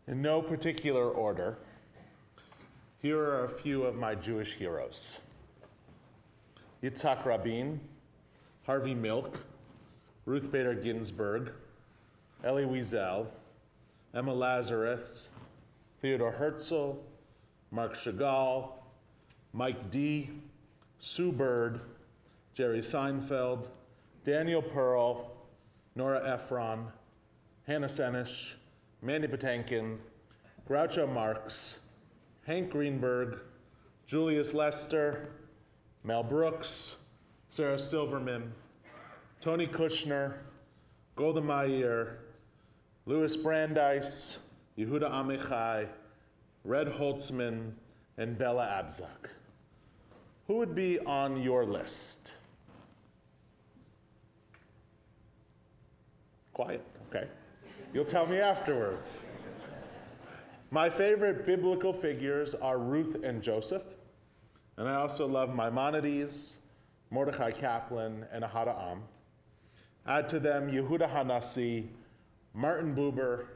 In no particular order, here are a few of my Jewish heroes. Yitzhak Rabin, Harvey Milk, Ruth Bader Ginsburg, Elie Wiesel, Emma Lazarus, Theodore Herzl, Mark Chagall, Mike D., Sue Bird, Jerry Seinfeld, Daniel Pearl, Nora Ephron, Hannah Senesh, Mandy Patinkin, Groucho Marx, Hank Greenberg, Julius Lester, Mel Brooks, Sarah Silverman, Tony Kushner, Golda Meir, Louis Brandeis, Yehuda Amichai, Red Holtzman, and Bella Abzug. Who would be on your list? Quiet, okay. You'll tell me afterwards. My favorite biblical figures are Ruth and Joseph, and I also love Maimonides, Mordechai Kaplan, and Ahad Am. Add to them Yehuda Hanassi, Martin Buber,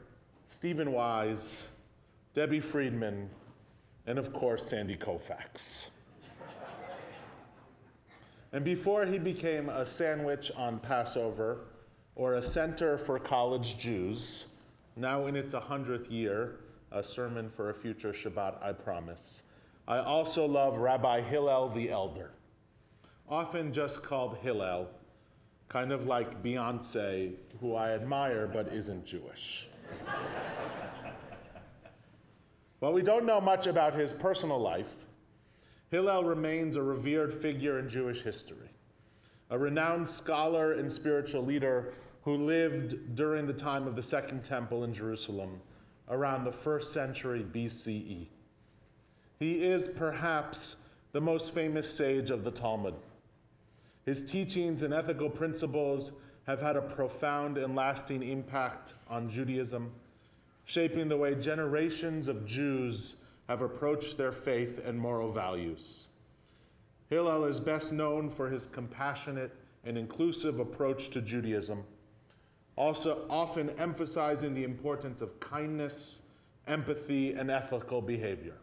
Stephen Wise, Debbie Friedman, and of course, Sandy Koufax. And before he became a sandwich on Passover or a center for college Jews, now in its 100th year, a sermon for a future Shabbat, I promise, I also love Rabbi Hillel the Elder, often just called Hillel, kind of like Beyonce, who I admire but isn't Jewish. While we don't know much about his personal life, Hillel remains a revered figure in Jewish history, a renowned scholar and spiritual leader who lived during the time of the Second Temple in Jerusalem, around the 1st century BCE. He is perhaps the most famous sage of the Talmud. His teachings and ethical principles have had a profound and lasting impact on Judaism, shaping the way generations of Jews have approached their faith and moral values. Hillel is best known for his compassionate and inclusive approach to Judaism, also often emphasizing the importance of kindness, empathy, and ethical behavior.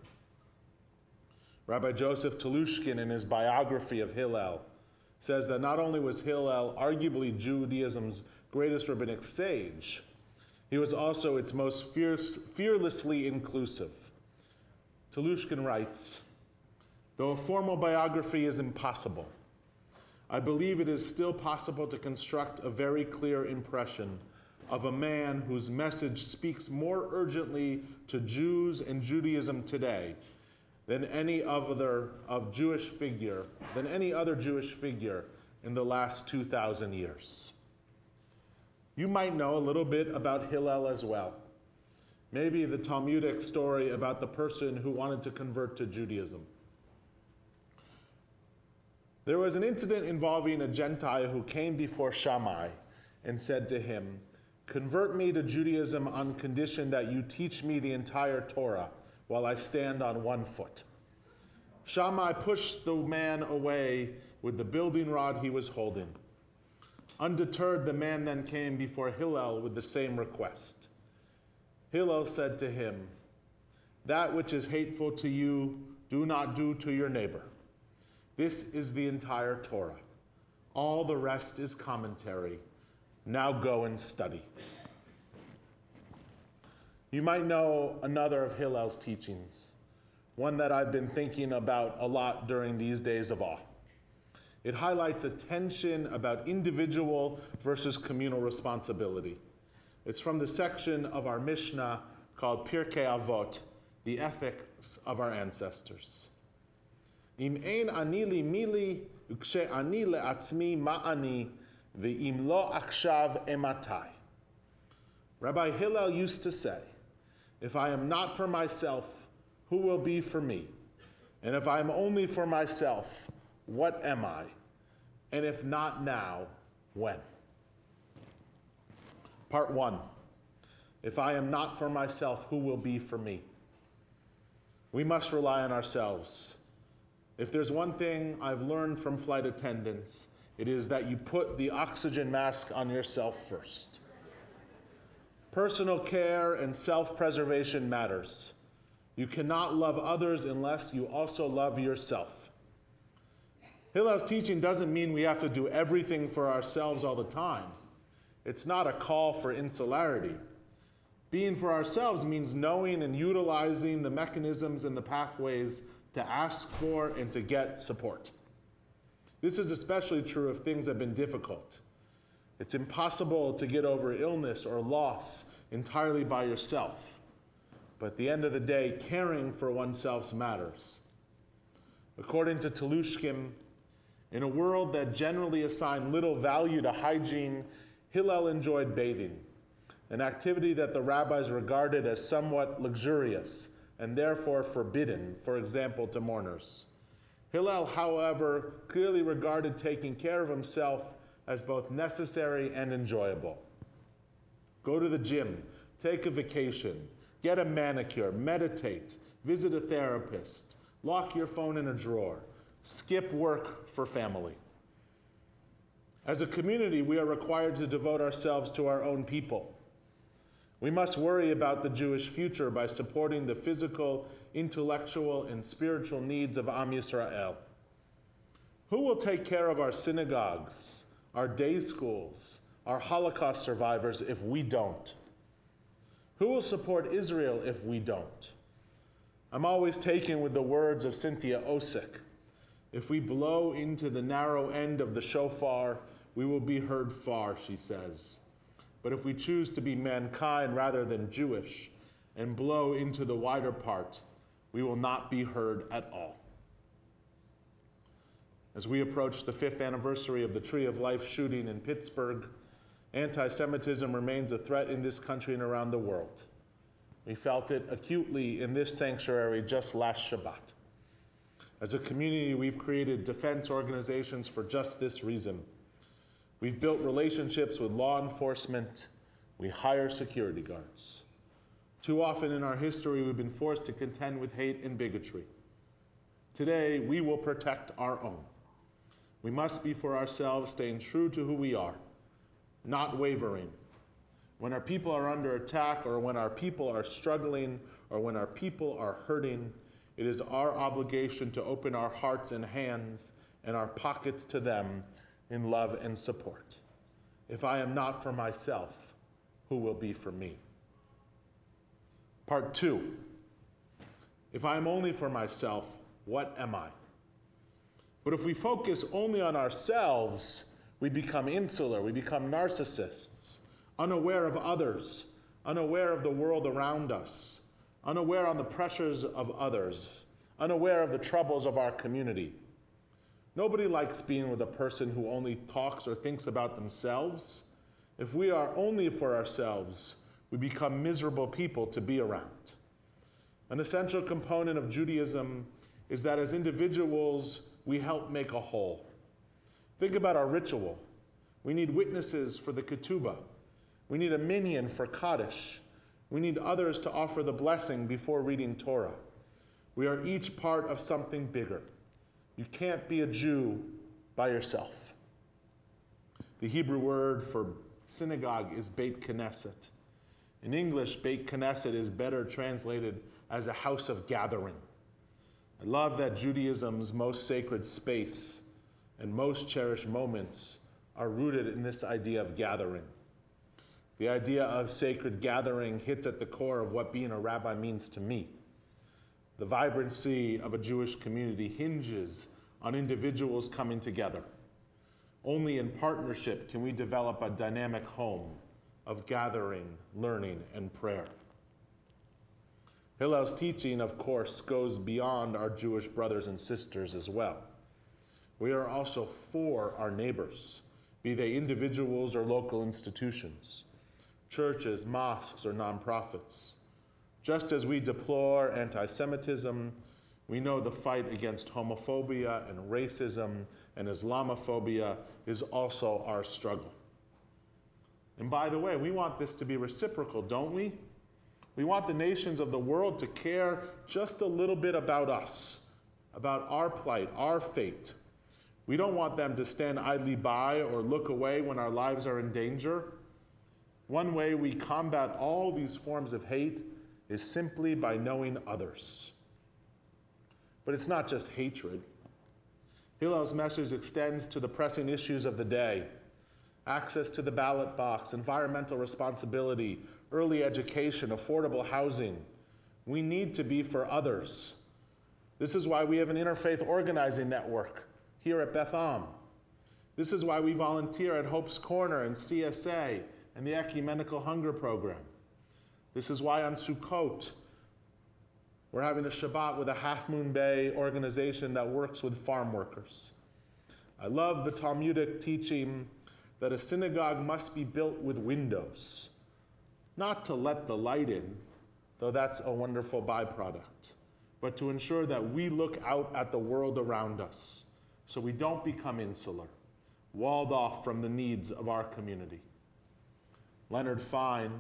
Rabbi Joseph Telushkin, in his biography of Hillel, says that not only was Hillel arguably Judaism's greatest rabbinic sage, he was also its most fearlessly inclusive. Telushkin writes, "Though a formal biography is impossible, I believe it is still possible to construct a very clear impression of a man whose message speaks more urgently to Jews and Judaism today than any other Jewish figure in the last 2,000 years." You might know a little bit about Hillel as well. Maybe the Talmudic story about the person who wanted to convert to Judaism. There was an incident involving a Gentile who came before Shammai and said to him, "Convert me to Judaism on condition that you teach me the entire Torah while I stand on one foot." Shammai pushed the man away with the building rod he was holding. Undeterred, the man then came before Hillel with the same request. Hillel said to him, "That which is hateful to you, do not do to your neighbor. This is the entire Torah. All the rest is commentary. Now go and study." You might know another of Hillel's teachings, one that I've been thinking about a lot during these days of awe. It highlights a tension about individual versus communal responsibility. It's from the section of our Mishnah called Pirkei Avot, the ethics of our ancestors. Im ein ani li mili, ukshe ani le'atzmi ma'ani, ve'im lo akshav ematai. Rabbi Hillel used to say, "If I am not for myself, who will be for me? And if I am only for myself, what am I? And if not now, when?" Part 1. If I am not for myself, who will be for me? We must rely on ourselves. If there's one thing I've learned from flight attendants, it is that you put the oxygen mask on yourself first. Personal care and self-preservation matters. You cannot love others unless you also love yourself. Hillel's teaching doesn't mean we have to do everything for ourselves all the time. It's not a call for insularity. Being for ourselves means knowing and utilizing the mechanisms and the pathways to ask for and to get support. This is especially true if things have been difficult. It's impossible to get over illness or loss entirely by yourself. But at the end of the day, caring for oneself matters. According to Telushkin, in a world that generally assigned little value to hygiene, Hillel enjoyed bathing, an activity that the rabbis regarded as somewhat luxurious and therefore forbidden, for example, to mourners. Hillel, however, clearly regarded taking care of himself as both necessary and enjoyable. Go to the gym, take a vacation, get a manicure, meditate, visit a therapist, lock your phone in a drawer, skip work for family. As a community, we are required to devote ourselves to our own people. We must worry about the Jewish future by supporting the physical, intellectual, and spiritual needs of Am Yisrael. Who will take care of our synagogues, our day schools, our Holocaust survivors if we don't? Who will support Israel if we don't? I'm always taken with the words of Cynthia Osick. If we blow into the narrow end of the shofar, we will be heard far, she says. But if we choose to be mankind rather than Jewish and blow into the wider part, we will not be heard at all. As we approach the 5th anniversary of the Tree of Life shooting in Pittsburgh, anti-Semitism remains a threat in this country and around the world. We felt it acutely in this sanctuary just last Shabbat. As a community, we've created defense organizations for just this reason. We've built relationships with law enforcement. We hire security guards. Too often in our history, we've been forced to contend with hate and bigotry. Today, we will protect our own. We must be for ourselves, staying true to who we are, not wavering. When our people are under attack, or when our people are struggling, or when our people are hurting, it is our obligation to open our hearts and hands and our pockets to them in love and support. If I am not for myself, who will be for me? Part 2. If I am only for myself, what am I? But if we focus only on ourselves, we become insular, we become narcissists, unaware of others, unaware of the world around us, unaware of the pressures of others, unaware of the troubles of our community. Nobody likes being with a person who only talks or thinks about themselves. If we are only for ourselves, we become miserable people to be around. An essential component of Judaism is that as individuals, we help make a whole. Think about our ritual. We need witnesses for the ketubah. We need a minyan for Kaddish. We need others to offer the blessing before reading Torah. We are each part of something bigger. You can't be a Jew by yourself. The Hebrew word for synagogue is Beit Knesset. In English, Beit Knesset is better translated as a house of gathering. I love that Judaism's most sacred space and most cherished moments are rooted in this idea of gathering. The idea of sacred gathering hits at the core of what being a rabbi means to me. The vibrancy of a Jewish community hinges on individuals coming together. Only in partnership can we develop a dynamic home of gathering, learning, and prayer. Hillel's teaching, of course, goes beyond our Jewish brothers and sisters as well. We are also for our neighbors, be they individuals or local institutions, churches, mosques, or nonprofits. Just as we deplore anti-Semitism, we know the fight against homophobia and racism and Islamophobia is also our struggle. And by the way, we want this to be reciprocal, don't we? We want the nations of the world to care just a little bit about us, about our plight, our fate. We don't want them to stand idly by or look away when our lives are in danger. One way we combat all these forms of hate is simply by knowing others. But it's not just hatred. Hillel's message extends to the pressing issues of the day: access to the ballot box, environmental responsibility, early education, affordable housing. We need to be for others. This is why we have an interfaith organizing network here at Beth Am. This is why we volunteer at Hope's Corner and CSA and the Ecumenical Hunger Program. This is why on Sukkot, we're having a Shabbat with a Half Moon Bay organization that works with farm workers. I love the Talmudic teaching that a synagogue must be built with windows, not to let the light in, though that's a wonderful byproduct, but to ensure that we look out at the world around us so we don't become insular, walled off from the needs of our community. Leonard Fine,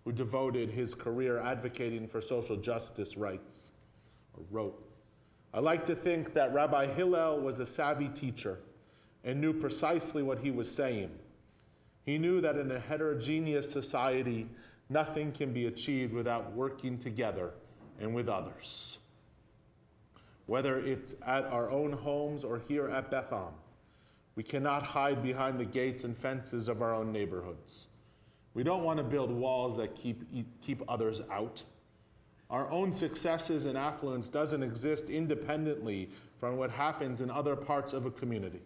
who devoted his career advocating for social justice rights, wrote, "I like to think that Rabbi Hillel was a savvy teacher and knew precisely what he was saying. He knew that in a heterogeneous society, nothing can be achieved without working together and with others. Whether it's at our own homes or here at Beth Am, we cannot hide behind the gates and fences of our own neighborhoods. We don't want to build walls that keep others out. Our own successes and affluence doesn't exist independently from what happens in other parts of a community.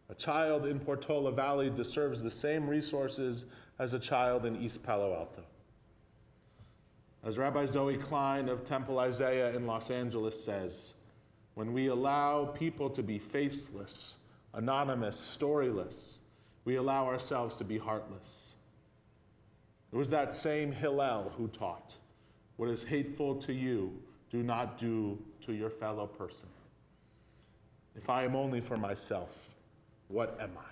A child in Portola Valley deserves the same resources as a child in East Palo Alto." As Rabbi Zoe Klein of Temple Isaiah in Los Angeles says, "When we allow people to be faceless, anonymous, storyless, we allow ourselves to be heartless." It was that same Hillel who taught, "What is hateful to you, do not do to your fellow person. If I am only for myself, what am I?"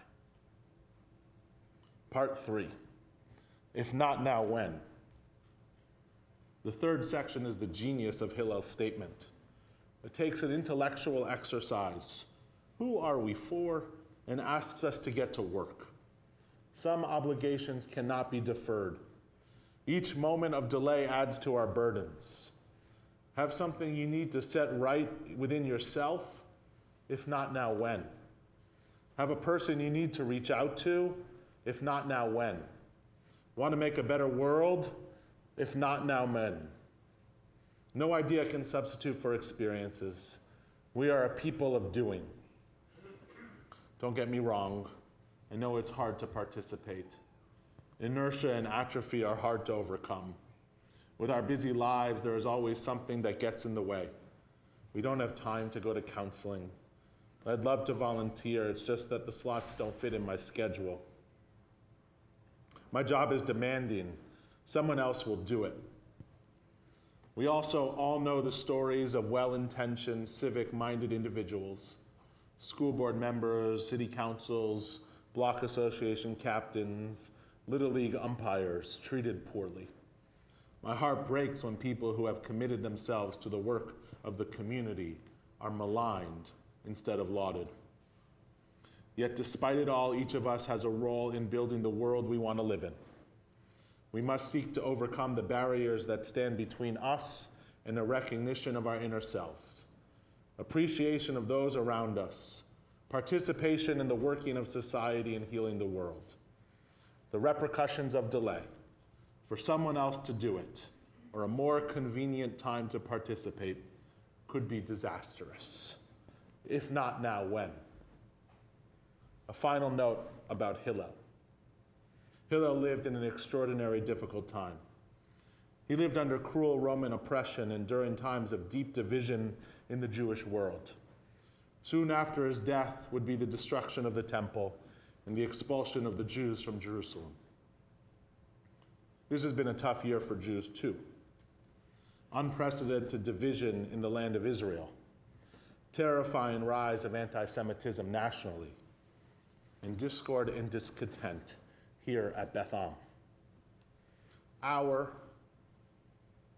Part 3, if not now, when? The third section is the genius of Hillel's statement. It takes an intellectual exercise. Who are we for? And asks us to get to work. Some obligations cannot be deferred. Each moment of delay adds to our burdens. Have something you need to set right within yourself? If not now, when? Have a person you need to reach out to? If not now, when? Want to make a better world? If not now, when? No idea can substitute for experiences. We are a people of doing. Don't get me wrong. I know it's hard to participate. Inertia and atrophy are hard to overcome. With our busy lives, there is always something that gets in the way. We don't have time to go to counseling. I'd love to volunteer, it's just that the slots don't fit in my schedule. My job is demanding. Someone else will do it. We also all know the stories of well-intentioned, civic-minded individuals, school board members, city councils, block association captains, Little League umpires treated poorly. My heart breaks when people who have committed themselves to the work of the community are maligned instead of lauded. Yet despite it all, each of us has a role in building the world we want to live in. We must seek to overcome the barriers that stand between us and a recognition of our inner selves, appreciation of those around us, participation in the working of society and healing the world. The repercussions of delay, for someone else to do it, or a more convenient time to participate, could be disastrous. If not now, when? A final note about Hillel. Hillel lived in an extraordinary difficult time. He lived under cruel Roman oppression and during times of deep division in the Jewish world. Soon after his death would be the destruction of the temple and the expulsion of the Jews from Jerusalem. This has been a tough year for Jews too. Unprecedented division in the land of Israel, terrifying rise of anti-Semitism nationally, and discord and discontent here at Beth Am. Our,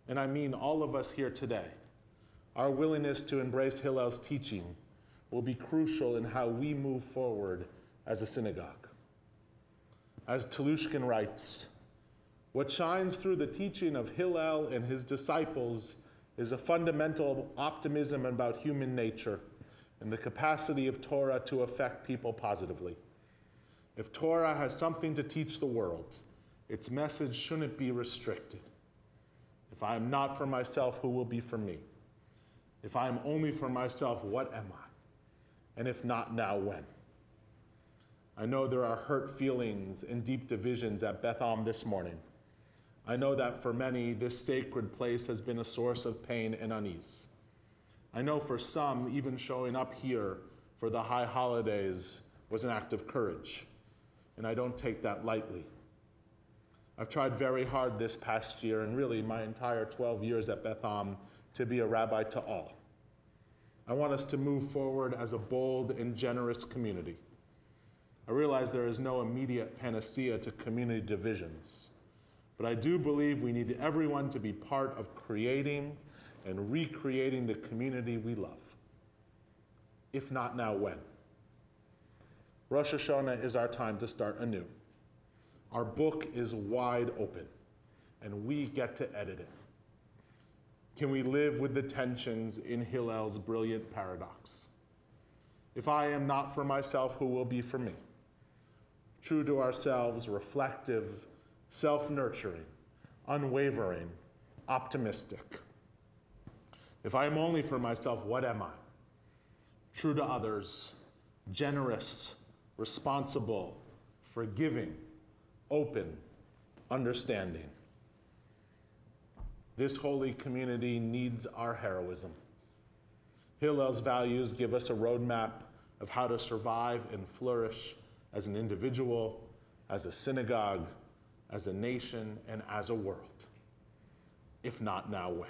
and I mean all of us here today, our willingness to embrace Hillel's teaching will be crucial in how we move forward as a synagogue. As Telushkin writes, What shines through the teaching of Hillel and his disciples is a fundamental optimism about human nature and the capacity of Torah to affect people positively. If Torah has something to teach the world, its message shouldn't be restricted. If I am not for myself, who will be for me? If I am only for myself, what am I? And if not now, when? I know there are hurt feelings and deep divisions at Beth Am this morning. I know that for many, this sacred place has been a source of pain and unease. I know for some, even showing up here for the high holidays was an act of courage, and I don't take that lightly. I've tried very hard this past year, and really my entire 12 years at Beth Am, to be a rabbi to all. I want us to move forward as a bold and generous community. I realize there is no immediate panacea to community divisions, but I do believe we need everyone to be part of creating and recreating the community we love. If not now, when? Rosh Hashanah is our time to start anew. Our book is wide open, and we get to edit it. Can we live with the tensions in Hillel's brilliant paradox? If I am not for myself, who will be for me? True to ourselves, reflective, self-nurturing, unwavering, optimistic. If I am only for myself, what am I? True to others, generous, responsible, forgiving, open, understanding. This holy community needs our heroism. Hillel's values give us a roadmap of how to survive and flourish as an individual, as a synagogue, as a nation, and as a world. If not now, when?